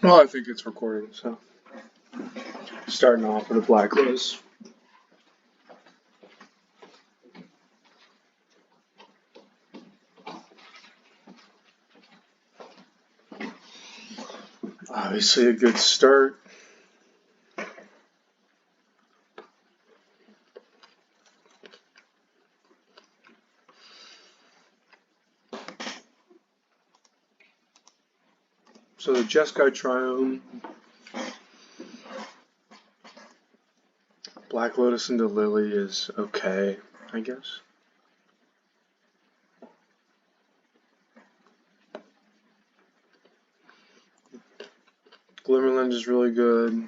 Well, I think it's recording, so starting off with a Black Lotus. Obviously a good start. So the Jeskai Triome, Black Lotus into Lily is okay, I guess. Glimmerland is really good.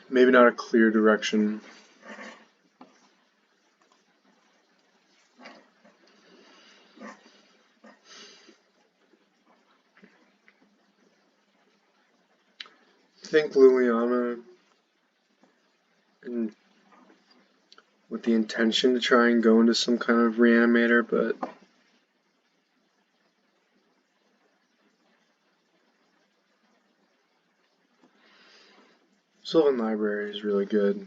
Maybe not a clear direction. I think Liliana, and with the intention to try and go into some kind of Reanimator, but Sylvan Library is really good.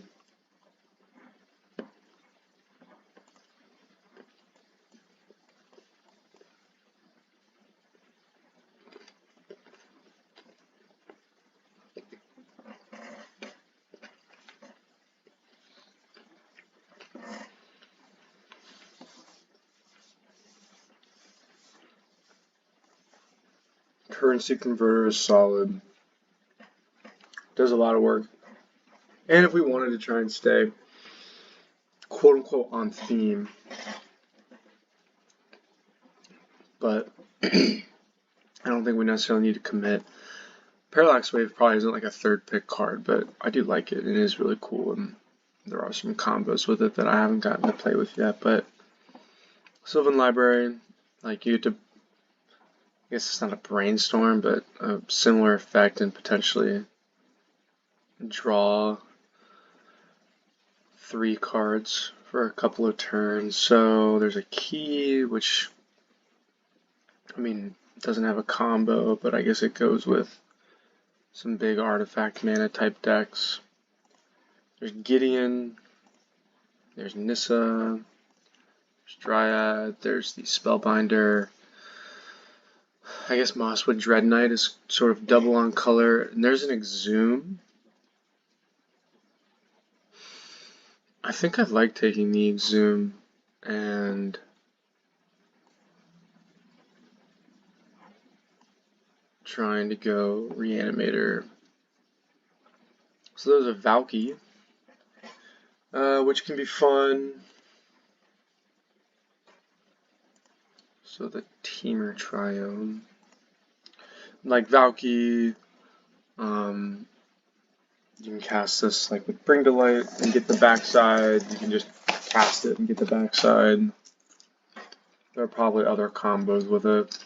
Currency Converter is solid. Does a lot of work. And if we wanted to try and stay quote unquote on theme, but I don't think we necessarily need to commit. Parallax Wave probably isn't like a third pick card, but I do like it. It is really cool, and there are some combos with it that I haven't gotten to play with yet. But Sylvan Library, like you get to, I guess it's not a brainstorm, but a similar effect and potentially draw 3 cards for a couple of turns. So there's a key, which, I mean, doesn't have a combo, but I guess it goes with some big artifact mana type decks. There's Gideon, there's Nissa, there's Dryad, there's the Spellbinder. I guess Mosswood Dread Knight is sort of double on color, and there's an Exhume. I think I'd like taking the Exhume and trying to go Reanimator. So those are Valky, which can be fun. So the Teamer Triome. Like Valky, you can cast this like with Bring to Light and get the backside. You can just cast it and get the backside. There are probably other combos with it.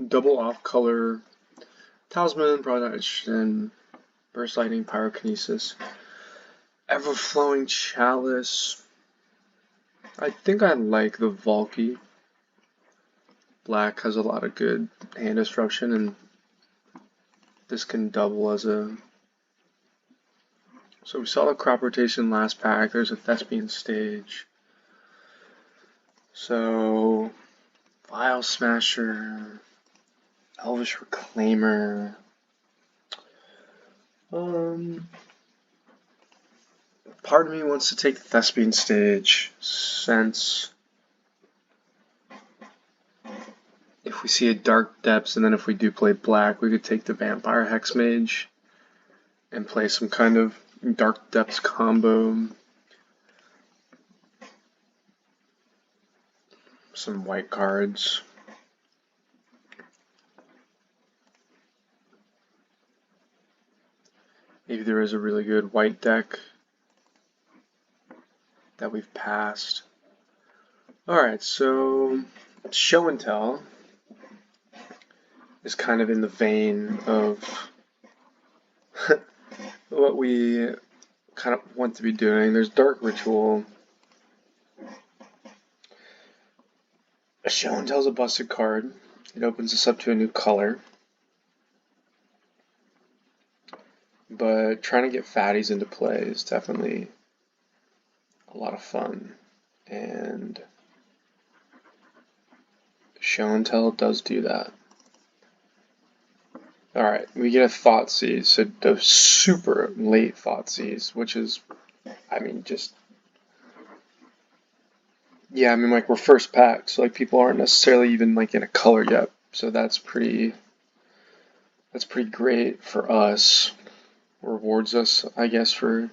Double off color. Talisman, probably not interested in. Burst Lightning, Pyrokinesis. Everflowing Chalice. I think I like the Valky. Black has a lot of good hand destruction, and this can double as a... So we saw the crop rotation last pack. There's a Thespian Stage. So Vial Smasher, Elvish Reclaimer. Part of me wants to take the Thespian Stage, since if we see a Dark Depths, and then if we do play black, we could take the Vampire Hexmage and play some kind of Dark Depths combo. Some white cards. Maybe there is a really good white deck that we've passed. Alright, so show and tell. is kind of in the vein of what we kind of want to be doing. There's Dark Ritual. A show and tell's a busted card. It opens us up to a new color. But trying to get fatties into play is definitely a lot of fun. And show and tell does do that. Alright, we get a Thoughtseize, so those super late Thoughtseize, which is, I mean, just, yeah, I mean, like, we're first pack, so, like, people aren't necessarily even, like, in a color yet, so that's pretty great for us. Rewards us, I guess, for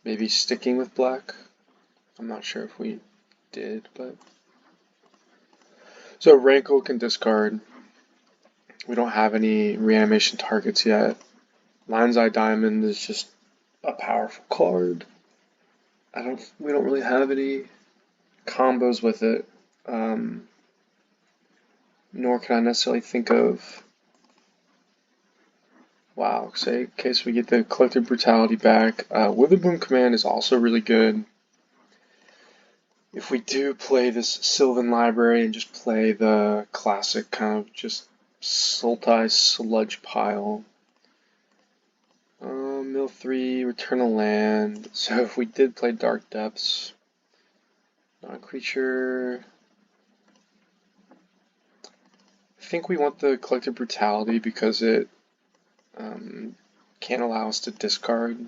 maybe sticking with black. I'm not sure if we did, but... So, Rankle can discard. We don't have any reanimation targets yet. Lion's Eye Diamond is just a powerful card. We don't really have any combos with it. Nor can I necessarily think of... Wow, say in case we get the Collective Brutality back. Witherbloom Command is also really good. If we do play this Sylvan Library and just play the classic kind of just Sultai Sludge Pile. Mill 3, Return a Land. So if we did play Dark Depths, non-creature... I think we want the Collective Brutality because it can't allow us to discard.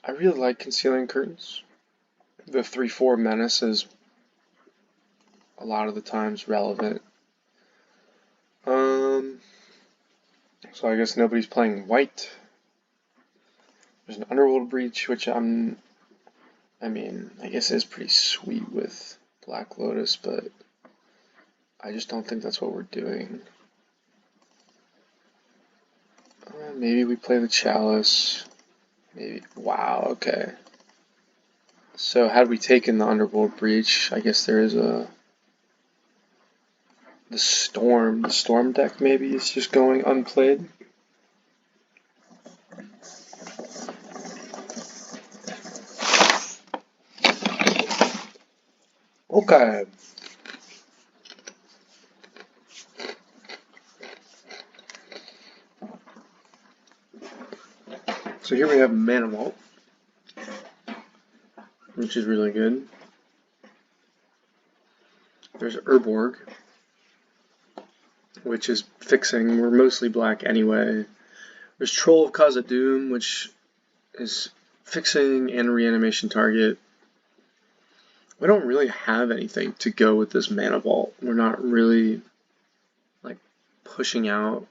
I really like Concealing Curtains. The 3/4 Menace is a lot of the times relevant. So I guess nobody's playing white. There's an Underworld Breach, which I guess is pretty sweet with Black Lotus, but I just don't think that's what we're doing. Maybe we play the Chalice. Maybe. Wow, okay. So had we taken the Underworld Breach, I guess there is the Storm deck maybe is just going unplayed. Okay. So here we have Mana Vault, which is really good. There's Urborg, which is fixing. We're mostly black anyway. There's Troll of Khazad-dûm, which is fixing and reanimation target. We don't really have anything to go with this Mana Vault. We're not really like pushing out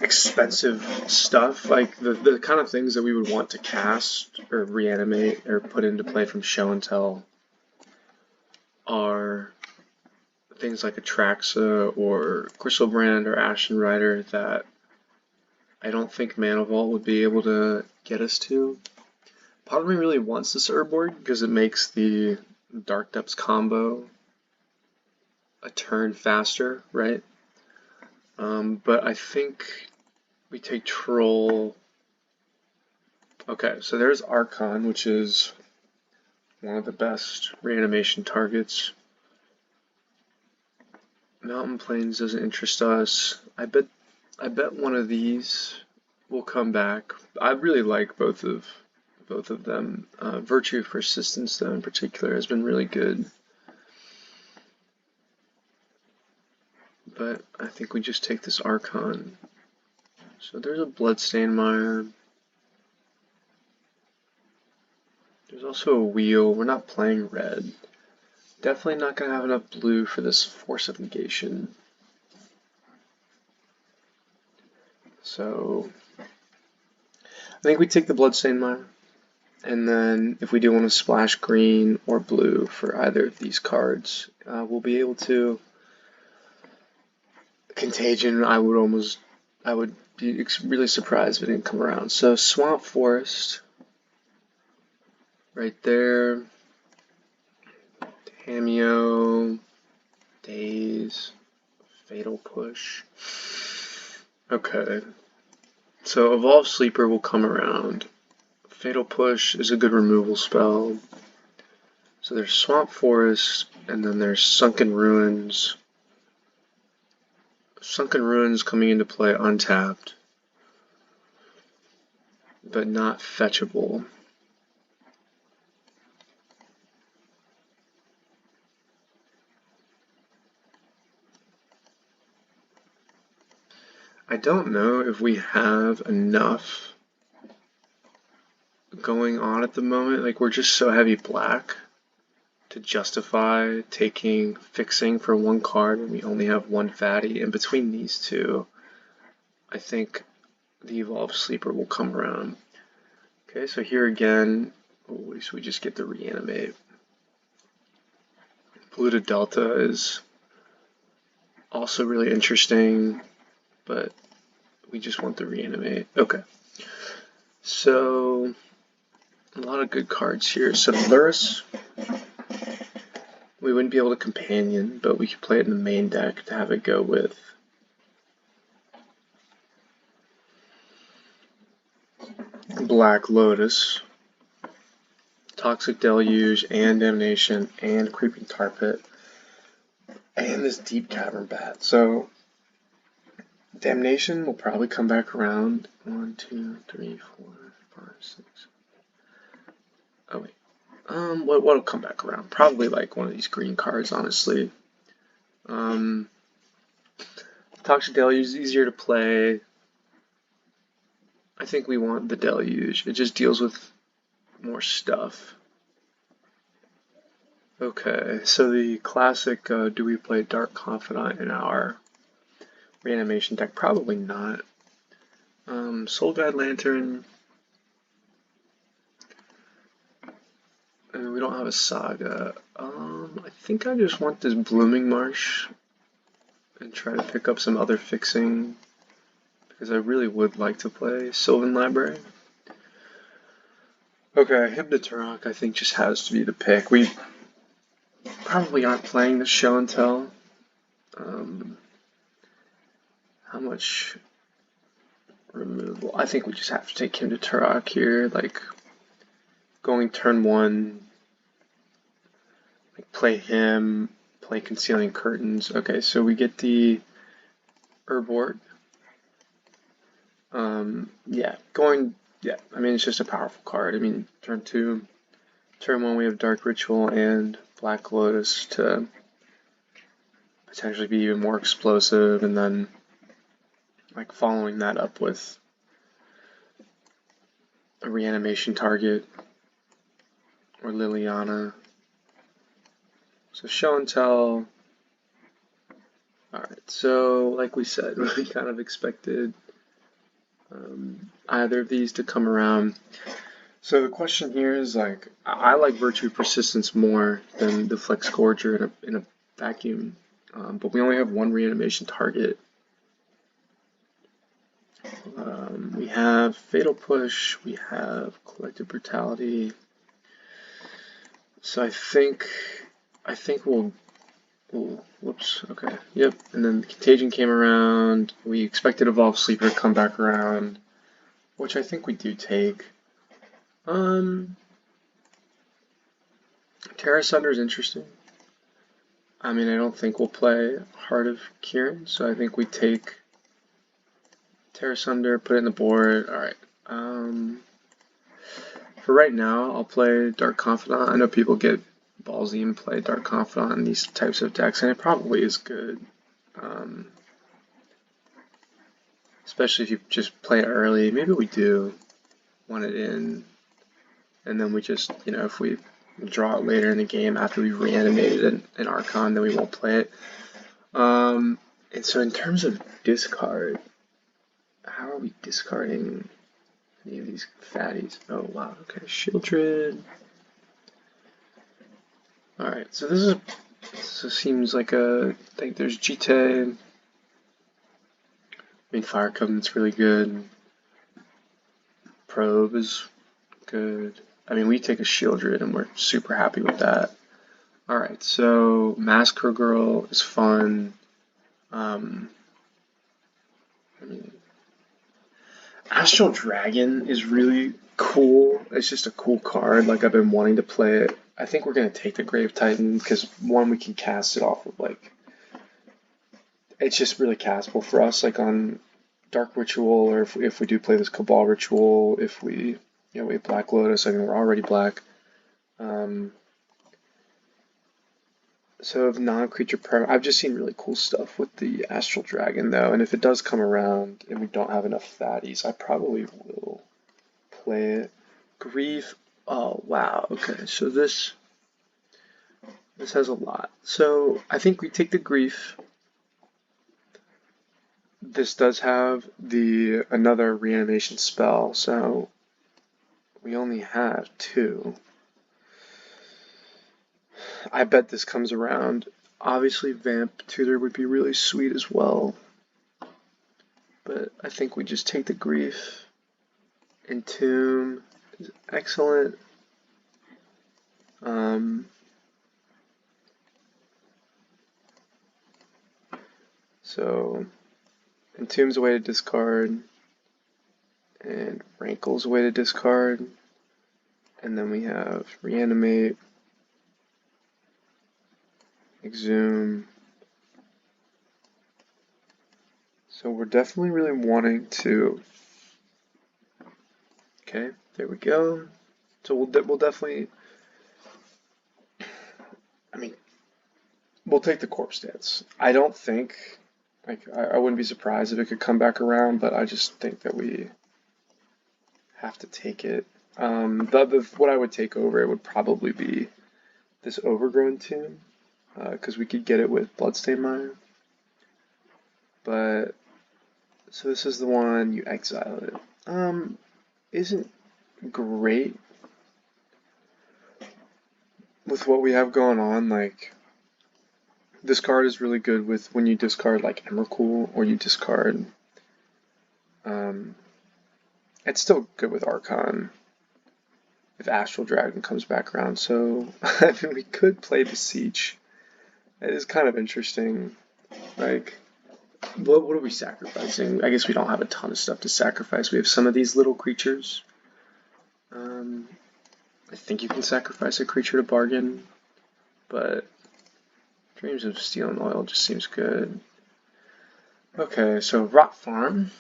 expensive stuff, like the kind of things that we would want to cast or reanimate or put into play from show and tell are things like Atraxa or Crystalbrand or Ashen Rider that I don't think Mana Vault would be able to get us to. Part of me really wants this Urborg because it makes the Dark Depths combo a turn faster, right? But I think we take Troll. Okay, so there's Archon, which is one of the best reanimation targets. Mountain Plains doesn't interest us. I bet one of these will come back. I really like both of them. Virtue of Persistence, though, in particular, has been really good. But I think we just take this Archon. So there's a Bloodstained Mire. There's also a Wheel. We're not playing red. Definitely not going to have enough blue for this Force of Negation. So I think we take the Bloodstained Mire. And then if we do want to splash green or blue for either of these cards, we'll be able to. Contagion, I would be really surprised if it didn't come around. So Swamp Forest. right there. Cameo, Daze, Fatal Push. Okay, so Evolve Sleeper will come around. Fatal Push is a good removal spell. So there's Swamp Forest, and then there's Sunken Ruins. Sunken Ruins coming into play untapped, but not fetchable. I don't know if we have enough going on at the moment. Like, we're just so heavy black to justify taking fixing for one card when we only have one fatty. And between these two, I think the Evolved Sleeper will come around. Okay, so here again, so we just get the Reanimate. Blue to Delta is also really interesting, but we just want the Reanimate. Okay, so a lot of good cards here. So Luris, we wouldn't be able to companion, but we could play it in the main deck to have it go with Black Lotus, Toxic Deluge, and Damnation, and Creeping Tar Pit, and this Deep Cavern Bat. So Damnation will probably come back around. 1, 2, 3, 4, 5, 6. Oh wait. What'll come back around? Probably like one of these green cards, honestly. Toxic Deluge is easier to play. I think we want the Deluge. It just deals with more stuff. Okay, so the classic, do we play Dark Confidant in our Reanimation deck? Probably not. Soul Guide Lantern. We don't have a Saga. I think I just want this Blooming Marsh and try to pick up some other fixing because I really would like to play Sylvan Library. Okay, Hypnoturok I think just has to be the pick. We probably aren't playing the Show and Tell. How much removal? I think we just have to take Hypnoturok here, like going turn 1, like play him, play Concealing Curtains. Okay, so we get the Urborg. Yeah, I mean, it's just a powerful card. I mean, turn 2, turn 1 we have Dark Ritual and Black Lotus to potentially be even more explosive, and then like following that up with a Reanimation target or Liliana. So Show and Tell. Alright, so like we said, we kind of expected either of these to come around. So the question here is, like, I like Virtue Persistence more than the Flex Gorger in a vacuum, but we only have one Reanimation target. We have Fatal Push, we have Collective Brutality. So I think we'll. Ooh, whoops. Okay. Yep. And then Contagion came around. We expected Evolve Sleeper to come back around, which I think we do take. Terra Sunder is interesting. I mean, I don't think we'll play Heart of Kieran, so I think we take Terra Sunder, put it in the board. Alright. For right now, I'll play Dark Confidant. I know people get ballsy and play Dark Confidant in these types of decks, and it probably is good. Especially if you just play it early. Maybe we do want it in, and then we just, if we draw it later in the game after we've reanimated an Archon, then we won't play it. And so in terms of discard, how are we discarding any of these fatties? Oh wow, okay, Shieldred. Alright, so this seems like I think there's Jite. I mean, Fire Covenant's really good. Probe is good. I mean, we take a Shieldred and we're super happy with that. Alright, so Massacre Girl is fun. I mean, Astral Dragon is really cool. It's just a cool card. Like, I've been wanting to play it. I think we're going to take the Grave Titan because, one, we can cast it off of, like, it's just really castable for us, like on Dark Ritual, or if we do play this Cabal Ritual, if we, we have Black Lotus, I mean, we're already black. So of non-creature perm, I've just seen really cool stuff with the Astral Dragon, though, and if it does come around and we don't have enough fatties, I probably will play it. Grief, oh, wow, okay, so this has a lot. So I think we take the Grief. This does have another reanimation spell, so we only have 2. I bet this comes around. Obviously, Vamp Tutor would be really sweet as well, but I think we just take the Grief. Entomb is excellent. So Entomb's a way to discard, and Rankle's a way to discard, and then we have Reanimate, Exhume. So we're definitely really wanting to. Okay, there we go. So we'll definitely. I mean, we'll take the Corpse Dance. I don't think, like, I wouldn't be surprised if it could come back around, but I just think that we have to take it. What I would take over it would probably be this Overgrown Tomb, because we could get it with Bloodstained Mire. But so this is the one, you exile it. Isn't great with what we have going on. Like, this card is really good with when you discard like Emrakul, or you discard. It's still good with Archon if Astral Dragon comes back around. So I mean, we could play Beseech. It is kind of interesting. Like, what are we sacrificing? I guess we don't have a ton of stuff to sacrifice. We have some of these little creatures. I think you can sacrifice a creature to bargain, but Dreams of Steel and Oil just seems good. Okay, so Rot Farm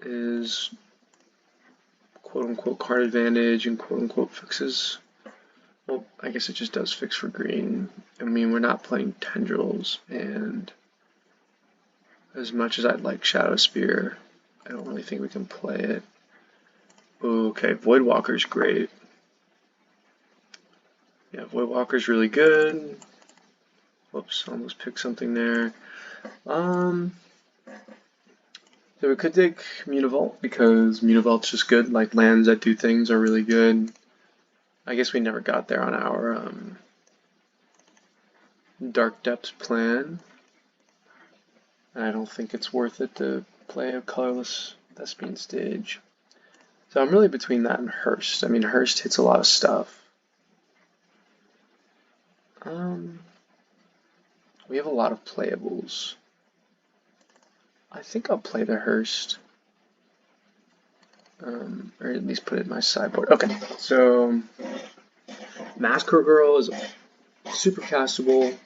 is quote-unquote card advantage and quote-unquote fixes. Well, I guess it just does fix for green. I mean, we're not playing Tendrils, and as much as I'd like Shadow Spear, I don't really think we can play it. Okay, Voidwalker's great. Yeah, Voidwalker's really good. Whoops, almost picked something there. So we could take Mutavault, because Mutavault's just good. Like, lands that do things are really good. I guess we never got there on our Dark Depths plan. And I don't think it's worth it to play a colorless Thespian Stage. So I'm really between that and Hearst. I mean, Hearst hits a lot of stuff. We have a lot of playables. I think I'll play the Hearst. Or at least put it in my sideboard. Okay, so Massacre Girl is super castable.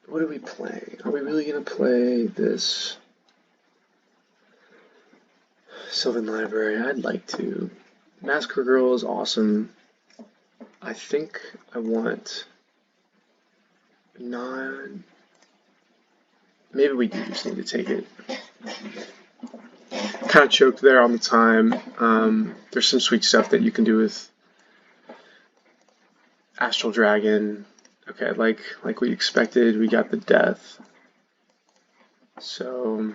What are we playing? Are we really going to play this Sylvan Library? I'd like to. Massacre Girl is awesome. I think I want maybe we do just need to take it. Kind of choked there on the time. There's some sweet stuff that you can do with Astral Dragon. Okay, like we expected, we got the death. So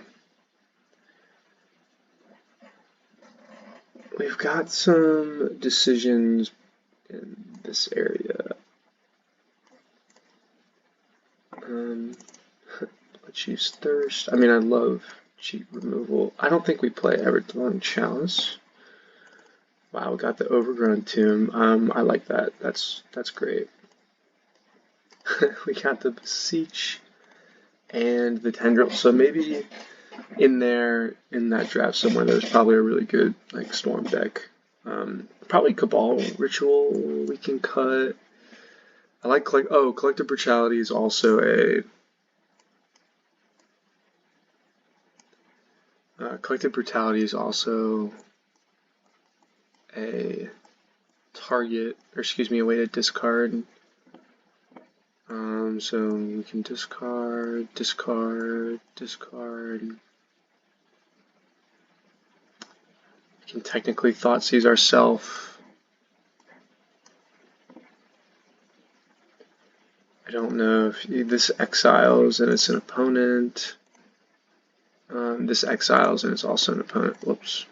we've got some decisions in this area. Let's use Thirst. I mean, I love cheap removal. I don't think we play Everthorn Chalice. Wow, we got the Overgrown Tomb. I like that. That's great. We got the Beseech and the Tendril. So maybe in that draft somewhere, there's probably a really good like Storm deck. Probably Cabal Ritual we can cut. I like Collective Brutality is also a target, or excuse me, a way to discard. So we can discard. We can technically Thoughtseize ourselves. I don't know if this exiles and it's an opponent. This exiles and it's also an opponent. Whoops.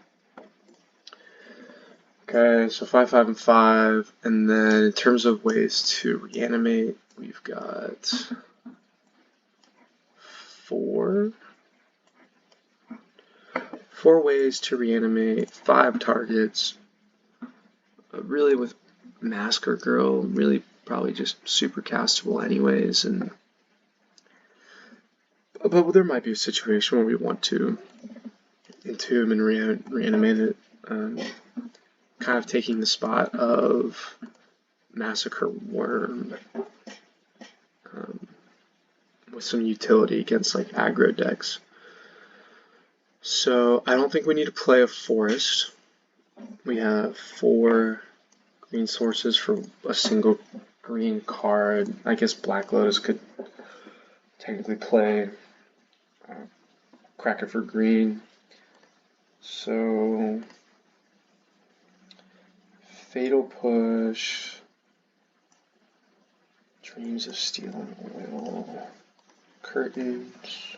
Okay, so 5, 5, and 5, and then in terms of ways to reanimate, we've got 4 ways to reanimate, 5 targets. Really, with Masker Girl, really probably just super castable anyways, but there might be a situation where we want to entomb and reanimate it. Kind of taking the spot of Massacre Worm with some utility against like aggro decks. So I don't think we need to play a forest. We have 4 green sources for a single green card. I guess Black Lotus could technically play Cracker for green. So Fatal Push, Dreams of Steel and Oil, Curtains,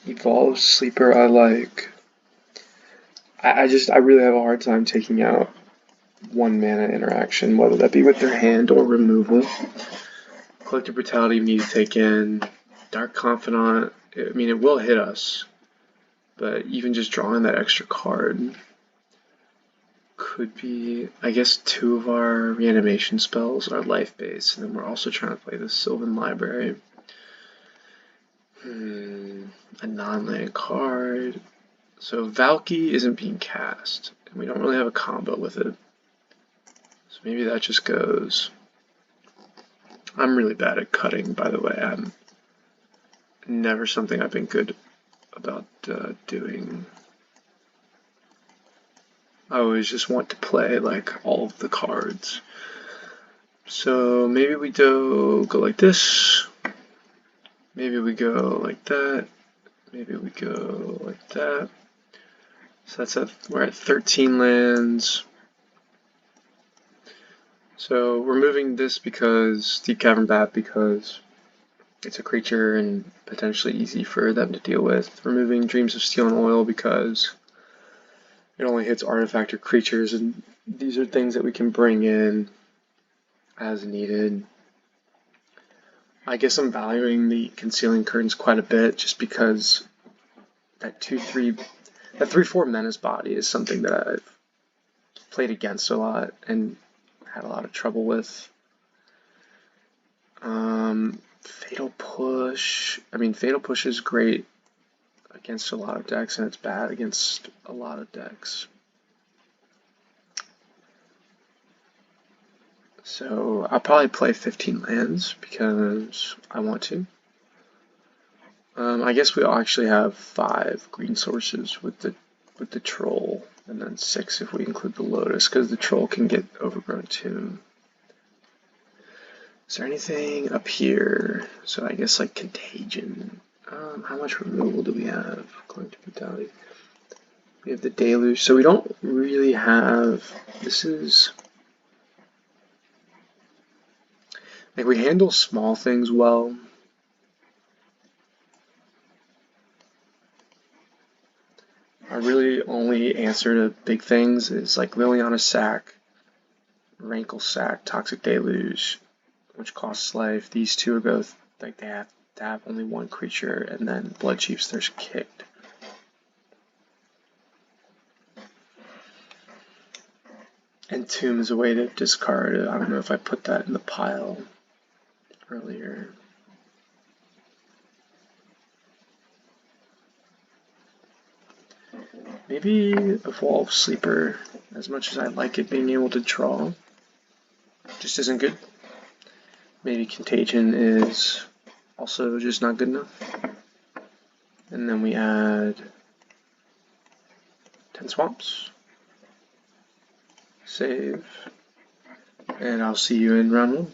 Evolved Sleeper I like. I really have a hard time taking out 1 mana interaction, whether that be with their hand or removal. Collective Brutality we need to take in. Dark Confidant, I mean it will hit us, but even just drawing that extra card could be, I guess 2 of our reanimation spells are life based, and then we're also trying to play the Sylvan Library. A non-land card. So Valky isn't being cast, and we don't really have a combo with it. So maybe that just goes. I'm really bad at cutting, by the way. I'm never something I've been good about doing. I always just want to play like all of the cards. So maybe we go like this. Maybe we go like that. Maybe we go like that. So we're at 13 lands. So we're moving this because Deep Cavern Bat because it's a creature and potentially easy for them to deal with. We're moving Dreams of Steel and Oil because it only hits artifact or creatures, and these are things that we can bring in as needed. I guess I'm valuing the Concealing Curtains quite a bit just because that 3/4 Menace Body is something that I've played against a lot and had a lot of trouble with. Fatal Push. I mean, Fatal Push is great against a lot of decks, and it's bad against a lot of decks. So I'll probably play 15 lands because I want to. I guess we'll actually have 5 green sources with the Troll, and then 6 if we include the Lotus, because the Troll can get Overgrown Tomb. Is there anything up here? So I guess like Contagion. How much removal do we have? Collective Brutality. We have the Deluge, so we don't really have. This is like we handle small things well. Our really only answer to big things is like Liliana Sack, Rankle Sack, Toxic Deluge, which costs life. These 2 are both like they have to have only one creature, and then Blood Chiefs there's kicked. And Tomb is a way to discard it. I don't know if I put that in the pile earlier. Maybe Evolve Sleeper, as much as I like it being able to draw, just isn't good. Maybe Contagion is also just not good enough. And then we add 10 Swamps. Save. And I'll see you in round 1.